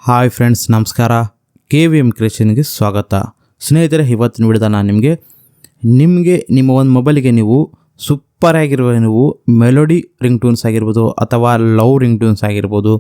Hi friends, ನಮಸ್ಕಾರ. KVM ಕ್ರಿಯೇಷನ್ಗೆ ಸ್ವಾಗತ. ಸ್ನೇಹಿತರೆ, ಇವತ್ತಿನ ವಿಡಿಯೋದ ನಾನು ನಿಮಗೆ ನಿಮ್ಮ ಒಂದು ಮೊಬೈಲಿಗೆ ನೀವು ಸೂಪರ್ ಆಗಿರುವ ನೀವು ಮೆಲೋಡಿ ರಿಂಗ್ ಟೂನ್ಸ್ ಆಗಿರ್ಬೋದು ಅಥವಾ ಲವ್ ರಿಂಗ್ ಟೂನ್ಸ್ ಆಗಿರ್ಬೋದು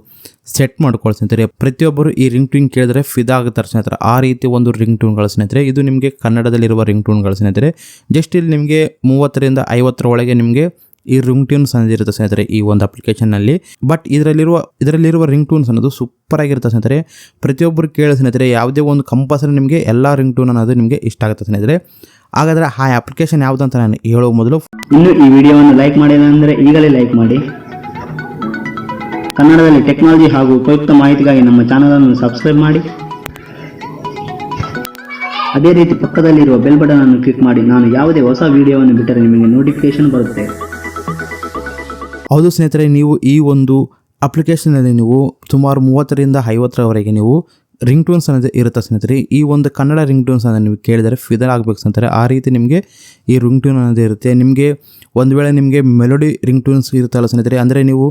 ಸೆಟ್ ಮಾಡ್ಕೊಳ್ಸ್ನೇಹಿತರೆ. ಪ್ರತಿಯೊಬ್ಬರು ಈ ರಿಂಗ್ ಟೂನ್ ಕೇಳಿದ್ರೆ ಫಿದಾ ಆಗುತ್ತಾರೆ ಸ್ನೇಹಿತರೆ. ಆ ರೀತಿ ಒಂದು ರಿಂಗ್ ಟೂನ್ಗಳು ಸ್ನೇಹಿತರೆ. ಇದು ನಿಮಗೆ ಕನ್ನಡದಲ್ಲಿರುವ ರಿಂಗ್ ಟೂನ್ಗಳು ಸ್ನೇಹಿತರೆ. ಜಸ್ಟ್ ಇಲ್ಲಿ ನಿಮಗೆ 30 ರಿಂದ 50 ಒಳಗೆ ನಿಮಗೆ ಈ ರಿಂಗ್ ಟ್ಯೂನ್ಸ್ ಅನ್ನೋದು ಇರುತ್ತೆ ಸ್ನೇಹಿತರೆ ಈ ಒಂದು ಅಪ್ಲಿಕೇಶನ್ನಲ್ಲಿ. ಬಟ್ ಇದರಲ್ಲಿರುವ ರಿಂಗ್ ಟೂನ್ಸ್ ಅನ್ನೋದು ಸೂಪರ್ ಆಗಿರುತ್ತೆ ಸ್ನೇಹಿತರೆ. ಪ್ರತಿಯೊಬ್ಬರು ಕೇಳಿ ಸ್ನೇಹಿತರೆ, ಯಾವುದೇ ಒಂದು ಕಂಪಲ್ಸರಿ ನಿಮಗೆ ಎಲ್ಲ ರಿಂಗ್ ಟೂನ್ ಅನ್ನೋದು ನಿಮಗೆ ಇಷ್ಟ ಆಗುತ್ತೆ ಸ್ನೇಹಿತರೆ. ಹಾಗಾದರೆ ಆ ಅಪ್ಲಿಕೇಶನ್ ಯಾವುದು ಅಂತ ನಾನು ಹೇಳೋ ಮೊದಲು ಇನ್ನು ಈ ವಿಡಿಯೋವನ್ನು ಲೈಕ್ ಮಾಡಿಲ್ಲ ಅಂದರೆ ಈಗಲೇ ಲೈಕ್ ಮಾಡಿ. ಕನ್ನಡದಲ್ಲಿ ಟೆಕ್ನಾಲಜಿ ಹಾಗೂ ಉಪಯುಕ್ತ ಮಾಹಿತಿಗಾಗಿ ನಮ್ಮ ಚಾನಲ್ ಅನ್ನು ಸಬ್ಸ್ಕ್ರೈಬ್ ಮಾಡಿ. ಅದೇ ರೀತಿ ಪಕ್ಕದಲ್ಲಿರುವ ಬೆಲ್ ಬಟನ್ ಅನ್ನು ಕ್ಲಿಕ್ ಮಾಡಿ. ನಾನು ಯಾವುದೇ ಹೊಸ ವಿಡಿಯೋವನ್ನು ಬಿಟ್ಟರೆ ನಿಮಗೆ ನೋಟಿಫಿಕೇಶನ್ ಬರುತ್ತೆ. ಹೌದು ಸ್ನೇಹಿತರೆ, ನೀವು ಈ ಒಂದು ಅಪ್ಲಿಕೇಶನಲ್ಲಿ ನೀವು ಸುಮಾರು 30 ರಿಂದ 50ರವರೆಗೆ ನೀವು ರಿಂಗ್ ಟೂನ್ಸ್ ಅನ್ನೋದು ಇರುತ್ತೆ ಸ್ನೇಹಿತರೆ. ಈ ಒಂದು ಕನ್ನಡ ರಿಂಗ್ ಟೂನ್ಸ್ ಅನ್ನೋದು ನೀವು ಕೇಳಿದರೆ ಫಿದರ್ ಆಗಬೇಕು ಸ್ನೇಹಿತರೆ. ಆ ರೀತಿ ನಿಮಗೆ ಈ ರಿಂಗ್ ಟೂನ್ ಅನ್ನೋದು ಇರುತ್ತೆ. ನಿಮಗೆ ಒಂದು ವೇಳೆ ನಿಮಗೆ ಮೆಲೋಡಿ ರಿಂಗ್ ಟೂನ್ಸ್ ಇರುತ್ತಲ್ಲ ಸ್ನೇಹಿತರೆ, ಅಂದರೆ ನೀವು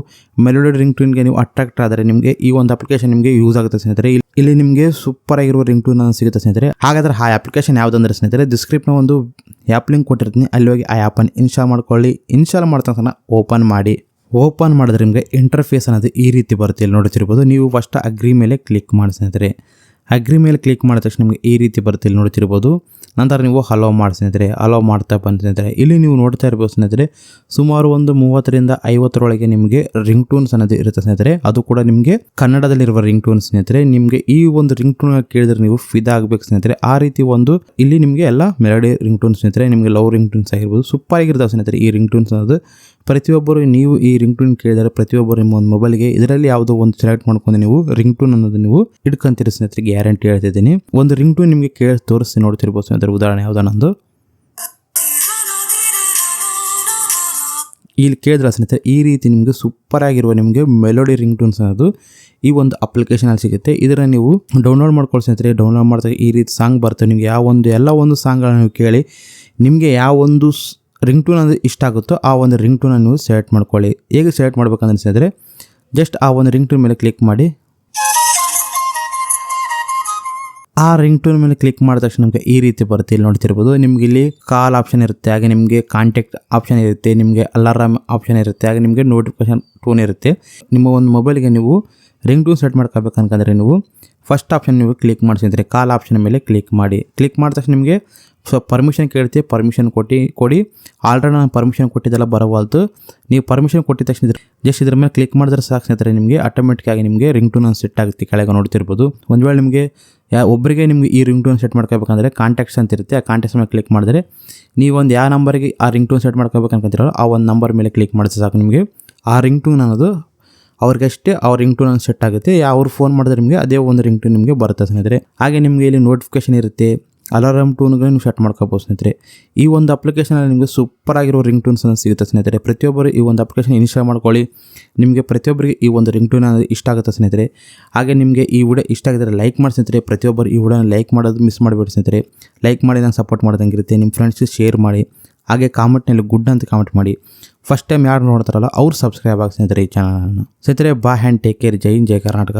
ಮೆಲೋಡಿ ರಿಂಗ್ ಟೂನ್ಗೆ ನೀವು ಅಟ್ರಾಕ್ಟ್ ಆದರೆ ನಿಮಗೆ ಈ ಒಂದು ಅಪ್ಲಿಕೇಶನ್ ನಿಮಗೆ ಯೂಸ್ ಆಗುತ್ತೆ ಸ್ನೇಹಿತರೆ. ಇಲ್ಲಿ ನಿಮಗೆ ಸೂಪರ್ ಆಗಿರುವ ರಿಂಗ್ ಟೂನ್ ಅನ್ನೋದು ಸಿಗುತ್ತೆ ಸ್ನೇಹಿತರೆ. ಹಾಗಾದರೆ ಆ ಅಪ್ಲಿಕೇಶನ್ ಯಾವುದಂದ್ರೆ ಸ್ನೇಹಿತರೆ, ಡಿಸ್ಕ್ರಿಪ್ಷನ್ ಒಂದು ಆ್ಯಪ್ ಲಿಂಕ್ ಕೊಟ್ಟಿರ್ತೀನಿ, ಅಲ್ಲಿ ಹೋಗಿ ಆ ಆ್ಯಪನ್ನು ಇನ್ಸ್ಟಾಲ್ ಮಾಡ್ಕೊಳ್ಳಿ. ಇನ್ಸ್ಟಾಲ್ ಮಾಡ್ತಾ ಓಪನ್ ಮಾಡಿ. ಓಪನ್ ಮಾಡಿದ್ರೆ ನಿಮಗೆ ಇಂಟರ್ಫೇಸ್ ಅನ್ನೋದು ಈ ರೀತಿ ಬರುತ್ತೆ. ಇಲ್ಲಿ ನೋಡ್ತಿರ್ಬೋದು. ನೀವು ಫಸ್ಟ್ ಅಗ್ರಿ ಮೇಲೆ ಕ್ಲಿಕ್ ಮಾಡಿ ಸ್ನೇಹಿತರೆ. ಅಗ್ರಿ ಮೇಲೆ ಕ್ಲಿಕ್ ಮಾಡಿದ ತಕ್ಷಣ ನಿಮಗೆ ಈ ರೀತಿ ಬರುತ್ತೆ. ಇಲ್ಲಿ ನೋಡ್ತಿರ್ಬೋದು. ನಂತರ ನೀವು ಹಲೋ ಮಾಡಿ ಸ್ನೇಹಿತರೆ. ಹಲೋ ಮಾಡ್ತಾ ಬಂದು ಸ್ನೇಹಿತರೆ, ಇಲ್ಲಿ ನೀವು ನೋಡ್ತಾ ಇರ್ಬೋದು ಸ್ನೇಹಿತರೆ, ಸುಮಾರು ಒಂದು 30 ರಿಂದ 50ರೊಳಗೆ ನಿಮಗೆ ರಿಂಗ್ ಟೂನ್ಸ್ ಅನ್ನೋದು ಇರುತ್ತೆ ಸ್ನೇಹಿತರೆ. ಅದು ಕೂಡ ನಿಮಗೆ ಕನ್ನಡದಲ್ಲಿರುವ ರಿಂಗ್ ಟೂನ್ ಸ್ನೇಹಿತರೆ. ನಿಮಗೆ ಈ ಒಂದು ರಿಂಗ್ ಟೂನ್ ಕೇಳಿದ್ರೆ ನೀವು ಫಿದಾ ಆಗಬೇಕು ಸ್ನೇಹಿತರೆ. ಆ ರೀತಿ ಒಂದು ಇಲ್ಲಿ ನಿಮಗೆ ಎಲ್ಲ ಮೆಲೋಡಿ ರಿಂಗ್ ಟೂನ್ ಸ್ನೇಹಿತರೆ. ನಿಮಗೆ ಲವ್ ರಿಂಗ್ ಟೂನ್ಸ್ ಆಗಿರ್ಬೋದು ಸೂಪರ್ ಆಗಿರ್ತಾವೆ ಸ್ನೇಹಿತರೆ ಈ ರಿಂಗ್ ಟೂನ್ಸ್ ಅನ್ನೋದು. ಪ್ರತಿಯೊಬ್ಬರು ನೀವು ಈ ರಿಂಗ್ ಟೂನ್ ಕೇಳಿದರೆ ಪ್ರತಿಯೊಬ್ಬರು ನಿಮ್ಮ ಒಂದು ಮೊಬೈಲ್ಗೆ ಇದರಲ್ಲಿ ಯಾವುದೋ ಒಂದು ಸೆಲೆಕ್ಟ್ ಮಾಡ್ಕೊಂಡು ನೀವು ರಿಂಗ್ ಟೂನ್ ಅನ್ನೋದು ನೀವು ಇಟ್ಕೊಂತೀರಿ ಸ್ನೇಹಿತರೆ. ಗ್ಯಾರಂಟಿ ಹೇಳ್ತಿದ್ದೀನಿ. ಒಂದು ರಿಂಗ್ ಟೂನ್ ನಿಮಗೆ ಕೇಳಿ ತೋರಿಸಿ ನೋಡ್ತಿರ್ಬೋದು ಸ್ನೇಹಿತರೆ. ಉದಾಹರಣೆ ಯಾವುದನ್ನೊಂದು ಇಲ್ಲಿ ಕೇಳಿದ್ರೆ ಸ್ನೇಹಿತರೆ, ಈ ರೀತಿ ನಿಮಗೆ ಸೂಪರ್ ಆಗಿರುವ ನಿಮಗೆ ಮೆಲೋಡಿ ರಿಂಗ್ ಟೂನ್ಸ್ ಅನ್ನೋದು ಈ ಒಂದು ಅಪ್ಲಿಕೇಶನಲ್ಲಿ ಸಿಗುತ್ತೆ. ಇದರ ನೀವು ಡೌನ್ಲೋಡ್ ಮಾಡ್ಕೊಳ್ಳಿ ಸ್ನೇಹಿತರೆ. ಡೌನ್ಲೋಡ್ ಮಾಡಿದಾಗ ಈ ರೀತಿ ಸಾಂಗ್ ಬರ್ತವೆ. ನಿಮಗೆ ಎಲ್ಲ ಒಂದು ಸಾಂಗ್ಗಳನ್ನ ನೀವು ಕೇಳಿ ನಿಮಗೆ ಯಾವ ಒಂದು ರಿಂಗ್ ಟೂನ್ ಅಂದರೆ ಇಷ್ಟ ಆಗುತ್ತೋ ಆ ಒಂದು ರಿಂಗ್ ಟೂನನ್ನು ನೀವು ಸೆಲೆಕ್ಟ್ ಮಾಡ್ಕೊಳ್ಳಿ. ಹೇಗೆ ಸೆಲೆಕ್ಟ್ ಮಾಡ್ಬೇಕಂತ ಅನಿಸಿದ್ರೆ, ಜಸ್ಟ್ ಆ ಒಂದು ರಿಂಗ್ ಟೂನ್ ಮೇಲೆ ಕ್ಲಿಕ್ ಮಾಡಿ. ಆ ರಿಂಗ್ ಟೂನ್ ಮೇಲೆ ಕ್ಲಿಕ್ ಮಾಡಿದ ತಕ್ಷಣ ನಮಗೆ ಈ ರೀತಿ ಬರುತ್ತೆ. ಇಲ್ಲಿ ನೋಡ್ತಿರ್ಬೋದು. ನಿಮ್ಗೆ ಇಲ್ಲಿ ಕಾಲ್ ಆಪ್ಷನ್ ಇರುತ್ತೆ, ಹಾಗೆ ನಿಮಗೆ ಕಾಂಟ್ಯಾಕ್ಟ್ ಆಪ್ಷನ್ ಇರುತ್ತೆ, ನಿಮಗೆ ಅಲಾರಾಮ್ ಆಪ್ಷನ್ ಇರುತ್ತೆ, ಹಾಗೆ ನಿಮಗೆ ನೋಟಿಫಿಕೇಶನ್ ಟೋನ್ ಇರುತ್ತೆ. ನಿಮ್ಮ ಒಂದು ಮೊಬೈಲ್ಗೆ ನೀವು ರಿಂಗ್ ಟೂನ್ ಸೆಟ್ ಮಾಡ್ಕೋಬೇಕಂದ್ರೆ ನೀವು ಫಸ್ಟ್ ಆಪ್ಷನ್ ನೀವು ಕ್ಲಿಕ್ ಮಾಡಿಸಿದ್ರೆ ಕಾಲ್ ಆಪ್ಷನ್ ಮೇಲೆ ಕ್ಲಿಕ್ ಮಾಡಿ. ಕ್ಲಿಕ್ ಮಾಡಿದ ತಕ್ಷಣ ನಿಮಗೆ ಪರ್ಮಿಷನ್ ಕೇಳ್ತೀವಿ. ಪರ್ಮಿಷನ್ ಕೊಡಿ. ಆಲ್ರೆಡಿ ನಾನು ಪರ್ಮಿಷನ್ ಕೊಟ್ಟಿದ್ದೆಲ್ಲ ಬರವಲ್ತು. ನೀವು ಪರ್ಮಿಷನ್ ಕೊಟ್ಟಿದ ತಕ್ಷಣ ಜಸ್ಟ್ ಇದ್ರ ಮೇಲೆ ಕ್ಲಿಕ್ ಮಾಡಿದ್ರೆ ಸಾಕು ಸ್ನೇಹಿತರೆ. ನಿಮಗೆ ಆಟೋಮೆಟಿಕ್ ಆಗಿ ನಿಮಗೆ ರಿಂಗ್ ಟೂನ್ ಸೆಟ್ ಆಗುತ್ತೆ. ಕೆಳಗೆ ನೋಡ್ತಿರ್ಬೋದು. ಒಂದು ವೇಳೆ ನಿಮಗೆ ಒಬ್ಬರಿಗೆ ನಿಮಗೆ ಈ ರಿಂಗ್ ಟೂನ್ ಸೆಟ್ ಮಾಡ್ಕೋಬೇಕಂದ್ರೆ ಕಾಂಟ್ಯಾಕ್ಟ್ಸ್ ಅಂತ ಇರುತ್ತೆ. ಆ ಕಾಂಟ್ಯಾಕ್ಟ್ಸ್ ಮೇಲೆ ಕ್ಲಿಕ್ ಮಾಡಿದ್ರೆ ನೀವು ಒಂದು ಯಾವ ನಂಬರಿಗೆ ಆ ರಿಂಗ್ ಟೂನ್ ಸೆಟ್ ಮಾಡ್ಕೋಬೇಕಂತಿರೋ ಆ ಒಂದು ನಂಬರ್ ಮೇಲೆ ಕ್ಲಿಕ್ ಮಾಡಿದ್ರೆ ಸಾಕು. ನಿಮಗೆ ಆ ರಿಂಗ್ ಟೂನ್ ಅನ್ನೋದು ಅವ್ರಿಗಷ್ಟೇ ಆ ರಿಂಗ್ ಟೂನ್ ಅನ್ನು ಸೆಟ್ ಆಗುತ್ತೆ. ಅವ್ರು ಫೋನ್ ಮಾಡಿದ್ರೆ ನಿಮಗೆ ಅದೇ ಒಂದು ರಿಂಗ್ ಟೂನ್ ನಿಮಗೆ ಬರುತ್ತೆ ಸ್ನೇಹಿತರೆ. ಹಾಗೆ ನಿಮಗೆ ಇಲ್ಲಿ ನೋಟಿಫಿಕೇಶನ್ ಇರುತ್ತೆ, ಅಲಾರಾಮ್ ಟೂನ್ಗಳು ನೀವು ಸೆಟ್ ಮಾಡ್ಕೋಬೋದು ಸ್ನೇಹಿತರೆ. ಈ ಒಂದು ಅಪ್ಲಿಕೇಶನಲ್ಲಿ ನಿಮಗೆ ಸೂಪರ್ ಆಗಿರೋ ರಿಂಗ್ ಟೂನ್ಸ್ ಅನ್ನು ಸಿಗುತ್ತೆ ಸ್ನೇಹಿತರೆ. ಪ್ರತಿಯೊಬ್ಬರು ಈ ಒಂದು ಅಪ್ಲಿಕೇಶನ್ ಇನ್ಸ್ಟಾಲ್ ಮಾಡ್ಕೊಳ್ಳಿ. ನಿಮಗೆ ಪ್ರತಿಯೊಬ್ಬರಿಗೆ ಈ ಒಂದು ರಿಂಗ್ ಟೂನ್ ಅನ್ನೋದು ಇಷ್ಟ ಆಗುತ್ತೆ ಸ್ನೇಹಿತರೆ. ಹಾಗೆ ನಿಮಗೆ ಈ ವಿಡಿಯೋ ಇಷ್ಟ ಆಗಿದ್ರೆ ಲೈಕ್ ಮಾಡಿ ಸ್ನೇಹಿತರೆ. ಪ್ರತಿಯೊಬ್ಬರು ಈ ವಿಡಿಯೋನ ಲೈಕ್ ಮಾಡೋದು ಮಿಸ್ ಮಾಡಿಬಿಡಿ ಸ್ನೇಹಿತರೆ. ಲೈಕ್ ಮಾಡಿ ನಂಗೆ ಸಪೋರ್ಟ್ ಮಾಡ್ದಂಗಿರುತ್ತೆ. ನಿಮ್ಮ ಫ್ರೆಂಡ್ಸ್ಗೆ ಶೇರ್ ಮಾಡಿ. ಹಾಗೆ ಕಾಮೆಂಟ್ನಲ್ಲಿ ಗುಡ್ ಅಂತ ಕಾಮೆಂಟ್ ಮಾಡಿ. ಫಸ್ಟ್ ಟೈಮ್ ಯಾರು ನೋಡ್ತಾರಲ್ಲ ಅವ್ರು ಸಬ್ಸ್ಕ್ರೈಬ್ ಆಗಿ ಸ್ನೇಹಿತರೆ ಈ ಚಾನಲನ್ನು. ಸ್ನೇಹಿತರೆ, bye and take care. Jai Hind, Jai Karnataka.